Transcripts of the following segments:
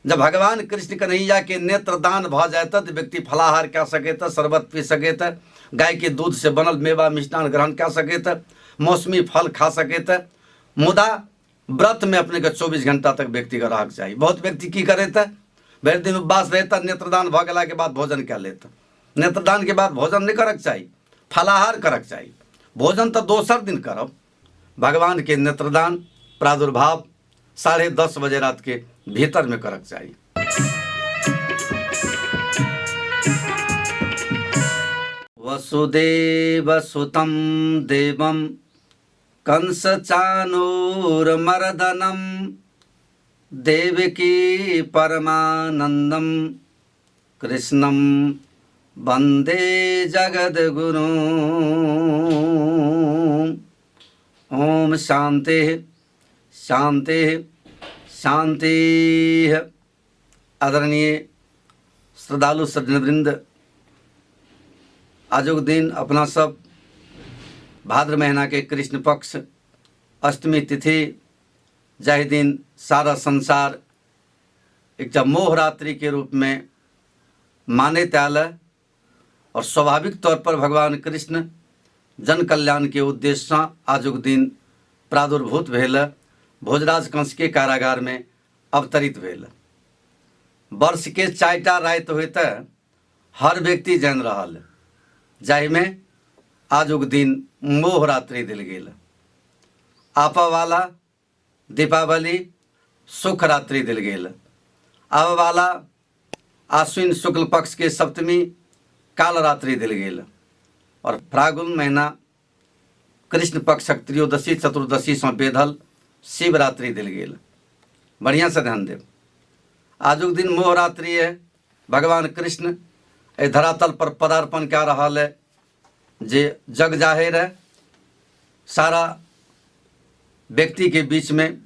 जब भगवान कृष्ण कन्हैया के नेत्र दान भ जात तो व्यक्ति फलाहार कह सकेत, शरबत पी सकेत, गाय के दूध से बनल मेवा मिष्ठान ग्रहण कर सकेत, मौसमी फल खा सकेत। मुदा व्रत में अपने के 24 घंटा तक व्यक्ति का रहक चाहिए। बहुत व्यक्ति की करेत, भरि दिन उपवास रहता, नेत्रदान भ गेला के बाद भोजन कह लेता। नेत्रदान के बाद भोजन नहीं करक चाहिए, फलाहार करक चाहिए। भोजन तो दोसर दिन करब। भगवान के नेत्रदान प्रादुर्भाव 10:30 बजे रात के भीतर में करक चाहिए। वसुदेव सुतं देवं कंस चाणूरमर्दनं देवकी परमानंदम कृष्णं वंदे जगद्गुरुं। ओम शांति शांति शांति। आदरणीय श्रद्धालु सज्जनवृंद, आजुक दिन अपना सब भाद्र महीना के कृष्ण पक्ष अष्टमी तिथि जाहि दिन सारा संसार एक मोह रात्रि के रूप में माने त्याल और स्वाभाविक तौर पर भगवान कृष्ण जन कल्याण के उद्देश्य से आजुक दिन प्रादुर्भूत भेल, भोजराज कंस के कारागार में अवतरित भेल। वर्ष के 4टा राति होत हर व्यक्ति जान रहल, जाहि में आजुक दिन मोह रात्रि दिल गेल। आपा वाला दीपावली सुख रात्रि दिल गेल। आब वाला आश्विन शुक्ल पक्ष के सप्तमी काल रात्रि दिल गेल और फागुन महीना कृष्ण पक्षक त्रयोदशी चतुर्दशी से बेधल शिवरात्रि दिल गेल। बढ़िया से ध्यान देव। आजुक दिन मोह रात्रि है। भगवान कृष्ण ए धरातल पर पदार्पण क्या रहा है, जे जग जाहिर है। सारा व्यक्ति के बीच में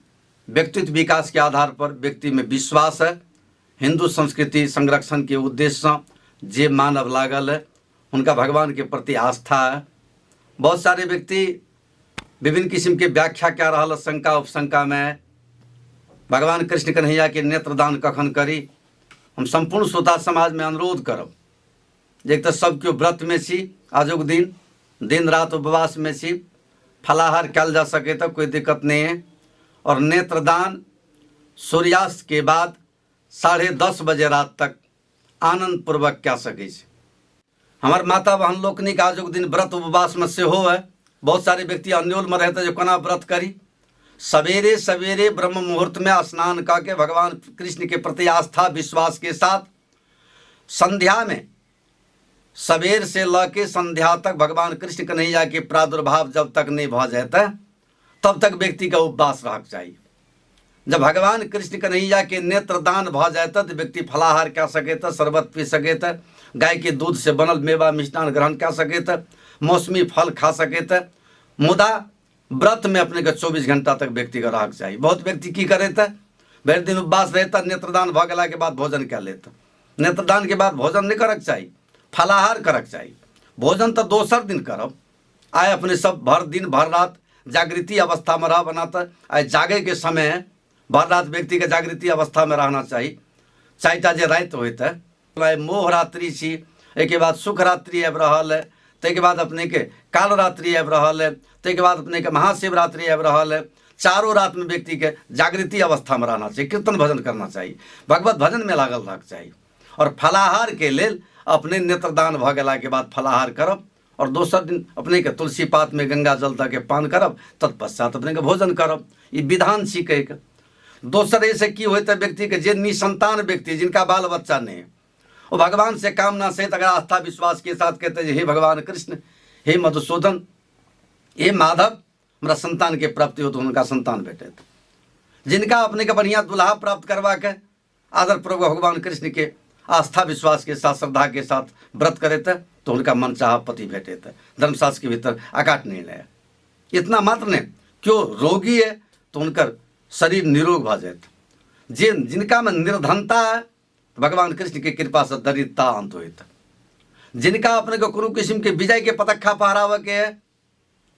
व्यक्तित्व विकास के आधार पर व्यक्ति में विश्वास है। हिंदू संस्कृति संरक्षण के उद्देश्य से जे मानव लागल है उनका भगवान के प्रति आस्था है। बहुत सारे व्यक्ति विभिन्न किस्म के व्याख्या क्या रहा, शंका उपशंका में है। भगवान कृष्ण कन्हैया के नेत्रदान कखन करी। हम संपूर्ण श्रोता समाज में अनुरोध करब, एक तो सब क्यों व्रत में छी, आजुक दिन रात उपवास में छी, फलाहार कल जा सके तो कोई दिक्कत नहीं है। और नेत्रदान सूर्यास्त के बाद 10:30 बजे रात तक आनंद पूर्वक क्या सके। हमार माता बहन लोकनिक आजुक दिन व्रत उपवास में से हो है। बहुत सारे व्यक्ति अन्योल में रहते जो कोना व्रत करी। सवेरे सवेरे ब्रह्म मुहूर्त में स्नान करके भगवान कृष्ण के प्रति आस्था विश्वास के साथ संध्या में सवेर से लके संध्या तक भगवान कृष्ण कन्हैया के प्रादुर्भाव जब तक नहीं भ जाता तब तक व्यक्ति का उपवास रहक चाहिए। जब भगवान कृष्ण कन्हैया के नेत्रदान भ जाता तो व्यक्ति फलाहार कह सकेत, शरबत पी सकेत, गाय के दूध से बनल मेवा मिष्ठान ग्रहण कर सकेत, मौसमी फल खा सकेत। मुदा व्रत में अपने के 24 घंटा तक व्यक्ति का रहक चाहिए। बहुत व्यक्ति की करेत, भरि दिन उपवास रहता, नेत्रदान भ गेला के बाद भोजन कह लेता। नेत्रदान के बाद भोजन नहीं करक चाहिए, फलाहार करक चाहिए। भोजन तो दोसर दिन करब। आए अपने सब भर दिन भर रात जागृति अवस्था में रह बनाता। आए जागे के समय भर रात व्यक्ति के जागृति अवस्था में रहना चाहिए। 4टा जे राति होत है, मोह रात्रि छी, एक बाद सुख रात्रि आबि रहल है, तै के बाद अपने के काल रात्रि आबि रहल है, तै के बाद अपने के महाशिवरात्रि आबि रहल है। चारों रात में व्यक्ति के जागृति अवस्था में रहना चाहिए, कीर्तन भजन करना चाहिए, भगवत भजन में लागल रहना चाहिए। और फलाहार के लेल अपने नेत्रदान भ गेला के बाद फलाहार करब और दोसर दिन अपने के तुलसी पात में गंगा जल दऽ के पान करब, तत्पश्चात अपने के भोजन करब। ये विधान छी कह के। दोसर ऐसे की होता है व्यक्ति के जे निसंतान व्यक्ति जिनका बाल बच्चा नहीं है, वो भगवान से कामना सहित अगर आस्था विश्वास के साथ कहते हैं हे भगवान कृष्ण, हे मधुसूदन, हे माधव, हमारा संतान के प्राप्ति हो तो उनका संतान भेटे। जिनका अपने के बढ़िया दुल्हा प्राप्त करवा के आदर पूर्वक भगवान कृष्ण के आस्था विश्वास के साथ श्रद्धा के साथ व्रत करे थे तो उनका मन चाह पति भेटे थे। धर्मशास्त्र के भीतर अकाट निर्णय है। इतना मात्र नहीं, क्यों रोगी है तो उनका शरीर निरोग भ जाए। जिनका में निर्धनता है तो भगवान कृष्ण की कृपा से दरिद्रता अंत होत। जिनका अपने को कोनो किस्म के विजय के पतखा फहरावे के है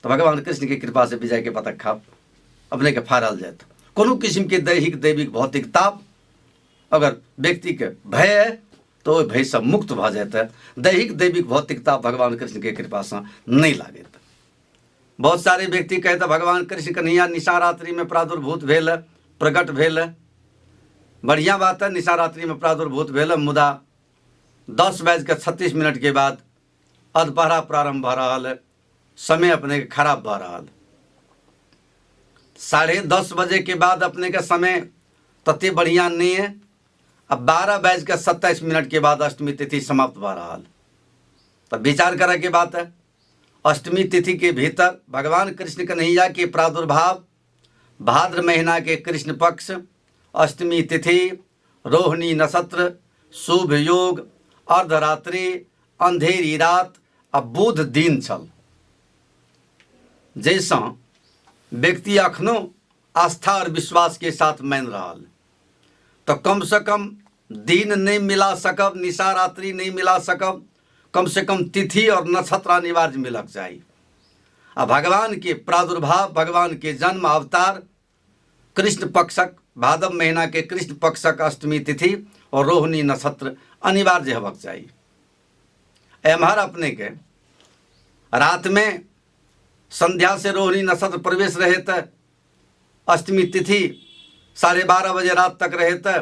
तो भगवान कृष्ण की कृपा से विजय के पतखा अपने के फहराल जाए। कोनो किस्म के दैहिक दैविक भौतिक ताप अगर व्यक्ति के भय है तो ओहि भय से मुक्त भ जाता है। दैहिक दैविक भौतिकता भगवान कृष्ण के कृपा से नहीं लागे। बहुत सारे व्यक्ति कहते भगवान कृष्ण कन्हैया निशारात्रि में प्रादुर्भूत भेल है, प्रकट भेल है। बढ़िया बात है, निशारात्रि में प्रादुर्भूत भेल है, मुदा 10:36 के बाद अधपहरा प्रारंभ भ रहा है, समय अपने के खराब भ रहा है। 10:30 बजे के बाद अपने का समय तते बढ़िया नहीं है। अब 12:27 के बाद अष्टमी तिथि समाप्त भ रहा है। तब विचार करे के बात है, अष्टमी तिथि के भीतर भगवान कृष्ण कन्हैया के प्रादुर्भाव भाद्र महीना के कृष्ण पक्ष अष्टमी तिथि रोहिणी नक्षत्र शुभ योग अर्धरात्रि अंधेरी रात आ बुध दिन छल। जैसा व्यक्ति अखनो आस्था और विश्वास के साथ मान रहा तो कम से कम दिन नहीं मिला सकब, निशा रात्रि नहीं मिला सकब, कम से कम तिथि और नक्षत्र अनिवार्य मिलक चाहिए। अब भगवान के प्रादुर्भाव भगवान के जन्म अवतार कृष्ण पक्षक भादव महीना के कृष्ण पक्षक अष्टमी तिथि और रोहिणी नक्षत्र अनिवार्य होबक चाहिए। एम्हर अपने के रात में संध्या से रोहिणी नक्षत्र प्रवेश रहे तो अष्टमी तिथि 12:30 बजे रात तक रहे तो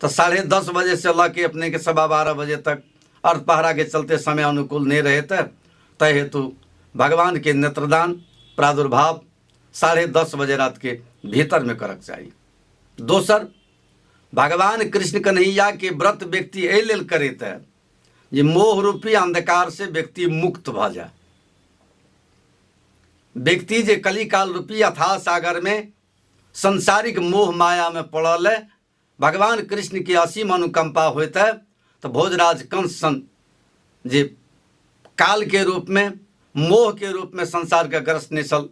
10:30 बजे से लगे अपने के 12:15 बजे तक अर्धपहरा के चलते समय अनुकूल नहीं रहे तय हेतु भगवान के नेत्रदान प्रादुर्भाव 10:30 बजे रात के भीतर में करक चाहिए। दोसर, भगवान कृष्ण कन्हैया के व्रत व्यक्ति एहि लेल करैत है जे मोह रूपी अंधकार से व्यक्ति मुक्त भ जाए। व्यक्ति जे कलिकाल रूपी अथाह सागर में संसारिक मोह माया में पड़ल है, भगवान कृष्ण की असीम अनुकंपा होता है तो भोजराज कंस सन जे काल के रूप में मोह के रूप में संसार के ग्रस्त निसल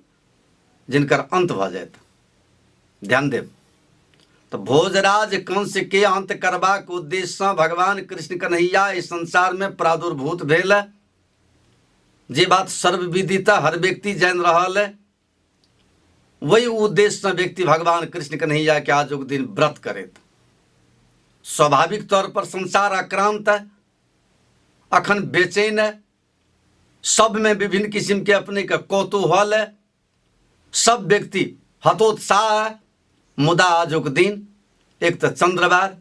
जिनकर अंत भ जाए। ध्यान देव, तो भोजराज कंस के अंत करबाक उद्देश्य से भगवान कृष्ण कन्हैया इस संसार में प्रादुर्भूत भेल है। जे बात सर्वविदिता हर व्यक्ति जान रहा है, वही उद्देश्य से व्यक्ति भगवान कृष्ण कन्हैया के आजुक दिन व्रत करे। स्वाभाविक तौर पर संसार आक्रांत है, अखन बेचैन है, सब में विभिन्न किस्म के अपने का कौतूहल है, सब व्यक्ति हतोत्साह है। मुदा आजुक दिन एक तो चंद्रवार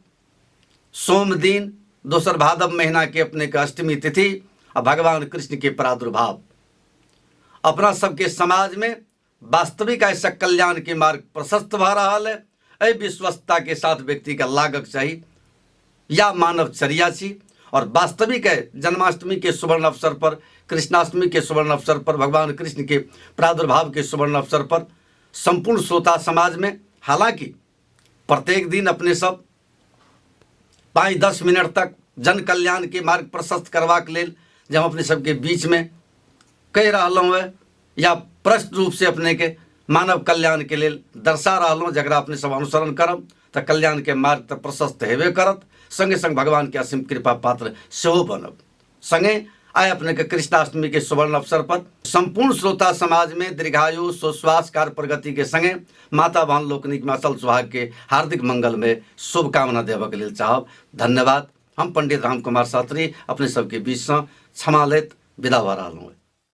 सोम दिन, दोसर भादव महीना के अपने का अष्टमी तिथि और भगवान कृष्ण के प्रादुर्भाव अपना सबके समाज में वास्तविक ऐसा कल्याण के मार्ग प्रशस्त भ रहा है। अ विश्वस्तता के साथ व्यक्ति का लागक चाहिए या मानवचर्या छी और वास्तविक है जन्माष्टमी के सुवर्ण अवसर पर, कृष्णाष्टमी के सुवर्ण अवसर पर, भगवान कृष्ण के प्रादुर्भाव के सुवर्ण अवसर पर संपूर्ण श्रोता समाज में, हालांकि प्रत्येक दिन अपने सब 5-10 मिनट तक जन कल्याण के मार्ग प्रशस्त करवाक लेल जब अपने सबके बीच में कह रहा है या प्रश्न रूप से अपने के मानव कल्याण के लिए दर्शा रहा जरा अपने सब अनुसरण करब तो कल्याण के मार्ग तो प्रशस्त हेबे करत, संगे संग भगवान के असीम कृपा पात्र सेहो बनब। संगे आय अपने के कृष्णाष्टमी के सुवर्ण अवसर पर संपूर्ण श्रोता समाज में दीर्घायु सुश्वास कार्य प्रगति के संगे माता बहन लोकनिक में असल सुहाग के हार्दिक मंगल में शुभकामना देवक लेल चाहब। धन्यवाद। हम पंडित राम कुमार शास्त्री अपने सबके बीच से क्षमा लेत विदा भ रहा हूँ।